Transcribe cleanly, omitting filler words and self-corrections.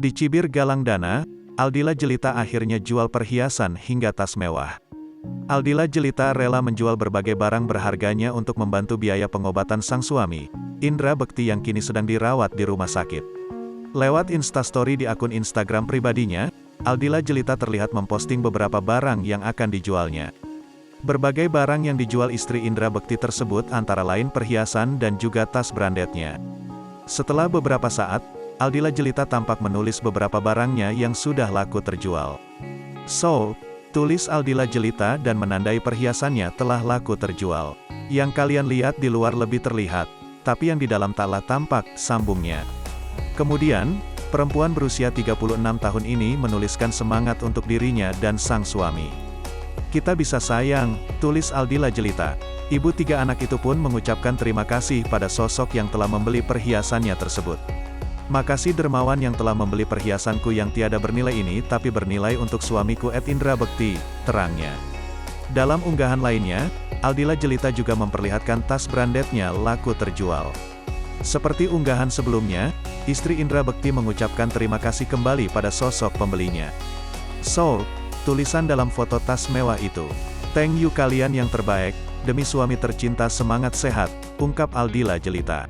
Dicibir galang dana, Aldila Jelita akhirnya jual perhiasan hingga tas mewah. Aldila Jelita rela menjual berbagai barang berharganya untuk membantu biaya pengobatan sang suami, Indra Bekti yang kini sedang dirawat di rumah sakit. Lewat instastory di akun Instagram pribadinya, Aldila Jelita terlihat memposting beberapa barang yang akan dijualnya. Berbagai barang yang dijual istri Indra Bekti tersebut antara lain perhiasan dan juga tas brandednya. Setelah beberapa saat, Aldila Jelita tampak menulis beberapa barangnya yang sudah laku terjual. "Sold," tulis Aldila Jelita dan menandai perhiasannya telah laku terjual. "Yang kalian lihat di luar lebih terlihat, tapi yang di dalam taklah tampak," sambungnya. Kemudian, perempuan berusia 36 tahun ini menuliskan semangat untuk dirinya dan sang suami. "Kita bisa sayang," tulis Aldila Jelita. Ibu 3 anak itu pun mengucapkan terima kasih pada sosok yang telah membeli perhiasannya tersebut. "Makasih dermawan yang telah membeli perhiasanku yang tiada bernilai ini tapi bernilai untuk suamiku @Indra Bekti," terangnya. Dalam unggahan lainnya, Aldila Jelita juga memperlihatkan tas brandednya laku terjual. Seperti unggahan sebelumnya, istri Indra Bekti mengucapkan terima kasih kembali pada sosok pembelinya. "Sold," tulisan dalam foto tas mewah itu. "Thank you kalian yang terbaik, demi suami tercinta semangat sehat," ungkap Aldila Jelita.